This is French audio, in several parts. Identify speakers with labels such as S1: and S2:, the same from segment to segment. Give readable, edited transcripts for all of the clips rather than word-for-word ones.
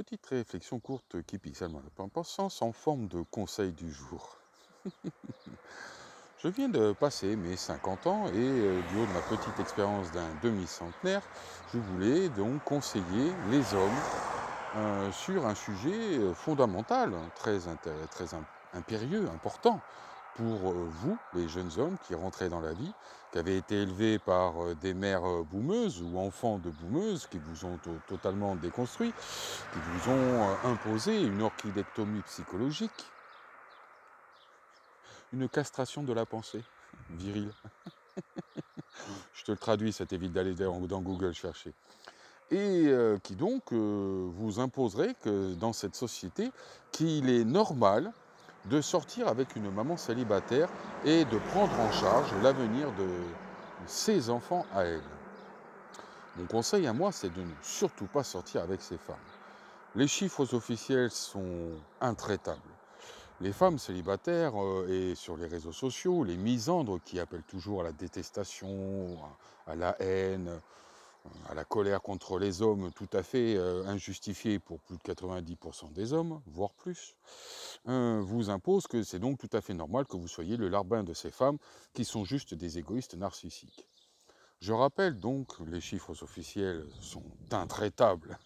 S1: Petite réflexion courte qui pique seulement la pensance en forme de conseil du jour. Je viens de passer mes 50 ans et du haut de ma petite expérience d'un demi-centenaire, je voulais donc conseiller les hommes sur un sujet fondamental, impérieux, important pour vous, les jeunes hommes qui rentraient dans la vie, qui avaient été élevés par des mères boumeuses ou enfants de boumeuses qui vous ont totalement déconstruit, qui vous ont imposé une orchidectomie psychologique, une castration de la pensée virile. Je te le traduis, ça t'évite d'aller dans Google chercher. Et qui donc vous imposerait que dans cette société, qu'il est normal de sortir avec une maman célibataire et de prendre en charge l'avenir de ses enfants à elle. Mon conseil à moi, c'est de ne surtout pas sortir avec ces femmes. Les chiffres officiels sont intraitables. Les femmes célibataires et sur les réseaux sociaux, les misandres qui appellent toujours à la détestation, à la haine, à la colère contre les hommes tout à fait injustifiée pour plus de 90% des hommes, voire plus, vous imposent que c'est donc tout à fait normal que vous soyez le larbin de ces femmes qui sont juste des égoïstes narcissiques. Je rappelle donc, les chiffres officiels sont intraitables,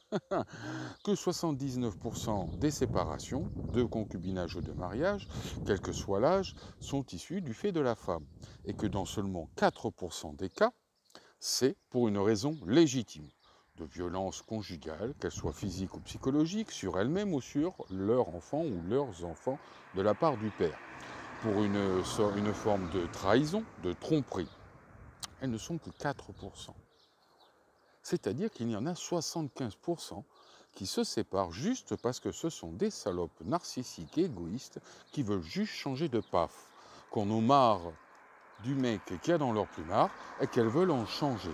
S1: que 79% des séparations, de concubinage ou de mariage, quel que soit l'âge, sont issues du fait de la femme, et que dans seulement 4% des cas, c'est pour une raison légitime, de violence conjugale, qu'elle soit physique ou psychologique, sur elle-même ou sur leur enfant ou leurs enfants de la part du père, pour une forme de trahison, de tromperie. Elles ne sont que 4%. C'est-à-dire qu'il y en a 75% qui se séparent juste parce que ce sont des salopes narcissiques et égoïstes qui veulent juste changer de paf, qu'on en marre du mec qu'il y a dans leur plumard et qu'elles veulent en changer.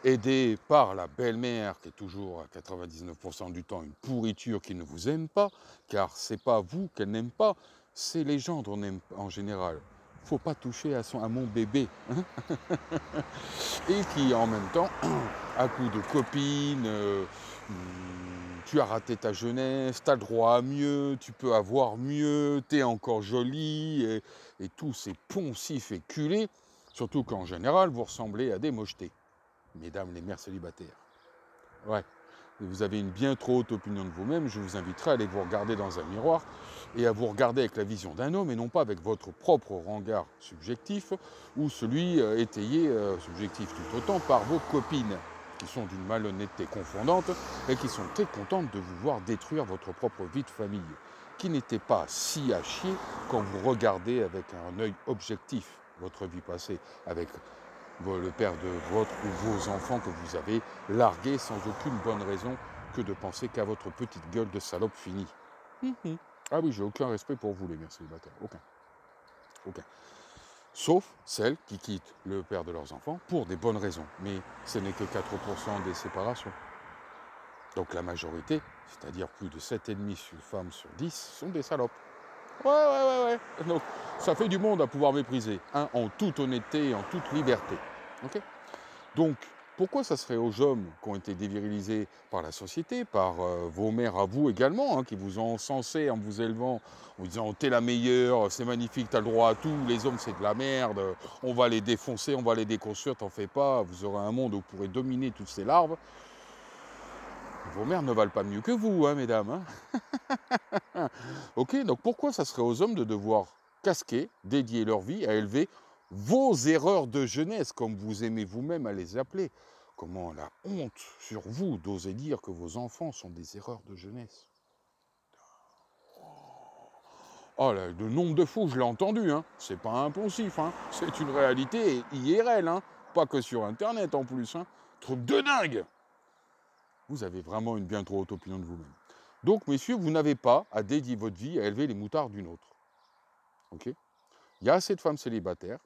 S1: Aidées par la belle-mère qui est toujours à 99% du temps une pourriture qui ne vous aime pas, car c'est pas vous qu'elle n'aime pas, c'est les gendres en général. Faut pas toucher à mon bébé. Hein, et qui en même temps, à coup de copine, tu as raté ta jeunesse, tu as le droit à mieux, tu peux avoir mieux, tu es encore jolie, et tous ces poncifs et culés, surtout qu'en général, vous ressemblez à des mochetés, mesdames les mères célibataires. Ouais, vous avez une bien trop haute opinion de vous-même, je vous inviterai à aller vous regarder dans un miroir et à vous regarder avec la vision d'un homme et non pas avec votre propre regard subjectif ou celui étayé, subjectif tout autant, par vos copines qui sont d'une malhonnêteté confondante et qui sont très contentes de vous voir détruire votre propre vie de famille, qui n'était pas si à chier quand vous regardez avec un œil objectif votre vie passée, avec le père de votre ou vos enfants que vous avez largués sans aucune bonne raison que de penser qu'à votre petite gueule de salope finie. Ah oui, j'ai aucun respect pour vous, les mères célibataires. Aucun. Aucun. Sauf celles qui quittent le père de leurs enfants pour des bonnes raisons. Mais ce n'est que 4% des séparations. Donc la majorité, c'est-à-dire plus de 7,5 femmes sur 10, sont des salopes. Ouais. Donc ça fait du monde à pouvoir mépriser, hein, en toute honnêteté et en toute liberté. Ok. Donc, pourquoi ça serait aux hommes qui ont été dévirilisés par la société, par vos mères à vous également, hein, qui vous ont encensé en vous élevant, en vous disant t'es la meilleure, c'est magnifique, t'as le droit à tout, les hommes c'est de la merde, on va les défoncer, on va les déconstruire, t'en fais pas, vous aurez un monde où vous pourrez dominer toutes ces larves. Vos mères ne valent pas mieux que vous, hein, mesdames. Hein. Ok, donc pourquoi ça serait aux hommes de devoir casquer, dédier leur vie à élever vos erreurs de jeunesse, comme vous aimez vous-même à les appeler? Comment la honte sur vous d'oser dire que vos enfants sont des erreurs de jeunesse? Oh là, le nombre de fois où je l'ai entendu, hein, c'est pas un poncif, hein, c'est une réalité IRL, hein, pas que sur Internet en plus. Hein. Truc de dingue! Vous avez vraiment une bien trop haute opinion de vous-même. Donc, messieurs, vous n'avez pas à dédier votre vie à élever les moutards d'une autre. Ok? Il y a assez de femmes célibataires,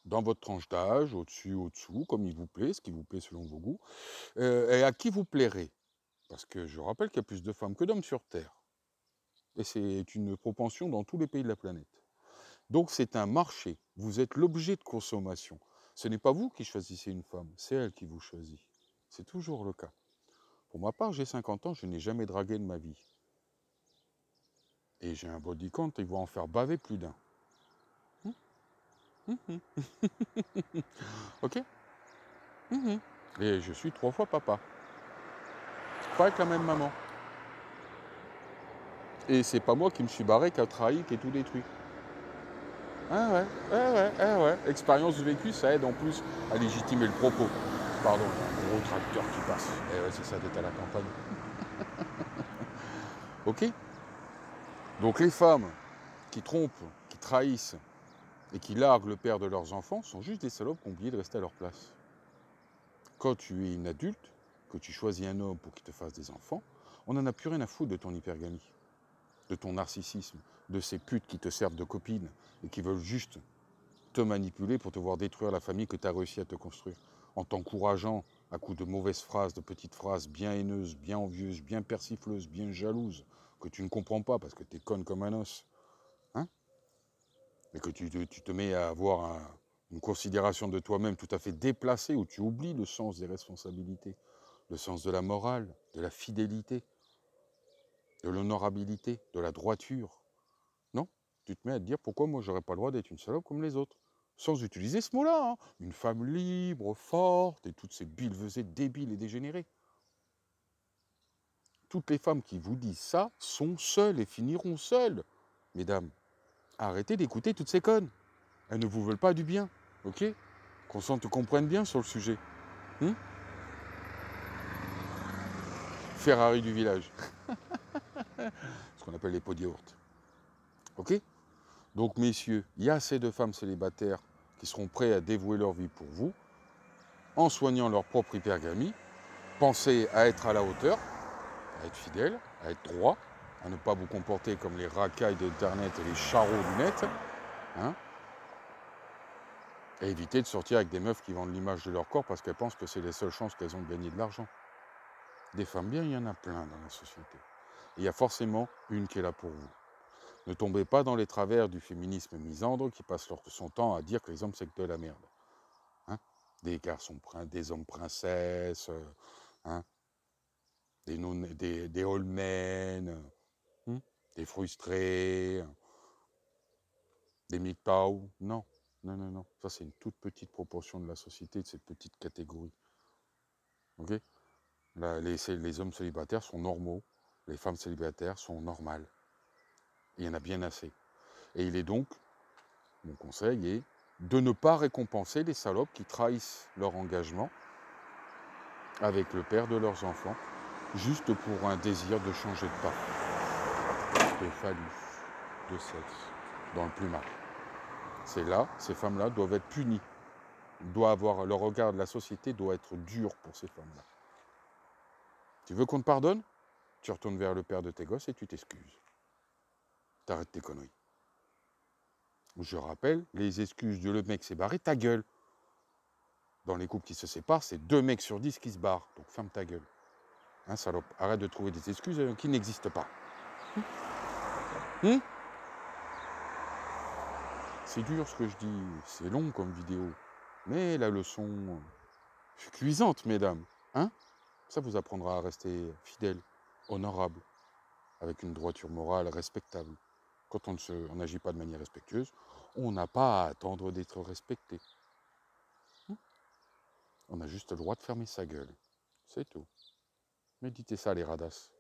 S1: dans votre tranche d'âge, au-dessus, au-dessous, comme il vous plaît, ce qui vous plaît selon vos goûts, et à qui vous plairez. Parce que je rappelle qu'il y a plus de femmes que d'hommes sur Terre. Et c'est une propension dans tous les pays de la planète. Donc c'est un marché. Vous êtes l'objet de consommation. Ce n'est pas vous qui choisissez une femme, c'est elle qui vous choisit. C'est toujours le cas. Pour ma part, j'ai 50 ans, je n'ai jamais dragué de ma vie. Et j'ai un body count, il va en faire baver plus d'un. Ok. Et je suis 3 fois papa. Pas avec la même maman. Et c'est pas moi qui me suis barré, qui a trahi, qui a tout détruit. Ah ouais, ouais. Expérience vécue, ça aide en plus à légitimer le propos. Pardon, il y a un gros tracteur qui passe. Eh ouais, c'est ça d'être à la campagne. Ok. Donc les femmes qui trompent, qui trahissent et qui larguent le père de leurs enfants sont juste des salopes qui ont oublié de rester à leur place. Quand tu es une adulte, que tu choisis un homme pour qu'il te fasse des enfants, on n'en a plus rien à foutre de ton hypergamie, de ton narcissisme, de ces putes qui te servent de copines et qui veulent juste te manipuler pour te voir détruire la famille que tu as réussi à te construire, en t'encourageant à coups de mauvaises phrases, de petites phrases bien haineuses, bien envieuses, bien persifleuses, bien jalouses, que tu ne comprends pas parce que tu es conne comme un os, hein, et que tu te mets à avoir une considération de toi-même tout à fait déplacée, où tu oublies le sens des responsabilités, le sens de la morale, de la fidélité, de l'honorabilité, de la droiture. Non, tu te mets à te dire pourquoi moi j'aurais pas le droit d'être une salope comme les autres. Sans utiliser ce mot-là, hein. Une femme libre, forte, et toutes ces billevesées débiles et dégénérées. Toutes les femmes qui vous disent ça sont seules et finiront seules. Mesdames, arrêtez d'écouter toutes ces connes. Elles ne vous veulent pas du bien, ok? Qu'on s'en te comprenne bien sur le sujet. Ferrari du village. Ce qu'on appelle les pots de yaourt. Ok? Donc messieurs, il y a assez de femmes célibataires qui seront prêts à dévouer leur vie pour vous, en soignant leur propre hypergamie. Pensez à être à la hauteur, à être fidèle, à être droit, à ne pas vous comporter comme les racailles d'Internet et les charros du net, hein, et éviter de sortir avec des meufs qui vendent l'image de leur corps parce qu'elles pensent que c'est les seules chances qu'elles ont de gagner de l'argent. Des femmes bien, il y en a plein dans la société. Et il y a forcément une qui est là pour vous. Ne tombez pas dans les travers du féminisme misandre qui passe son temps à dire que les hommes c'est que de la merde. Hein, des garçons, des hommes princesses, hein, des all men, des frustrés, des MGTOW. Non, non. Ça, c'est une toute petite proportion de la société, de cette petite catégorie. Ok? Là, les hommes célibataires sont normaux, les femmes célibataires sont normales. Il y en a bien assez. Et il est donc, mon conseil est de ne pas récompenser les salopes qui trahissent leur engagement avec le père de leurs enfants, juste pour un désir de changer de part, de phallus, de sexe, dans le plumal. C'est là, ces femmes-là doivent être punies. Le regard de la société doit être dur pour ces femmes-là. Tu veux qu'on te pardonne? Tu retournes vers le père de tes gosses et tu t'excuses. T'arrêtes tes conneries. Je rappelle, les excuses de le mec s'est barré, ta gueule. Dans les couples qui se séparent, c'est 2 mecs sur 10 qui se barrent. Donc ferme ta gueule. Hein, salope, arrête de trouver des excuses qui n'existent pas. C'est dur ce que je dis, c'est long comme vidéo. Mais la leçon est cuisante, mesdames. Hein? Ça vous apprendra à rester fidèle, honorable, avec une droiture morale respectable. Quand on n'agit pas de manière respectueuse, on n'a pas à attendre d'être respecté. On a juste le droit de fermer sa gueule. C'est tout. Méditez ça, les radasses.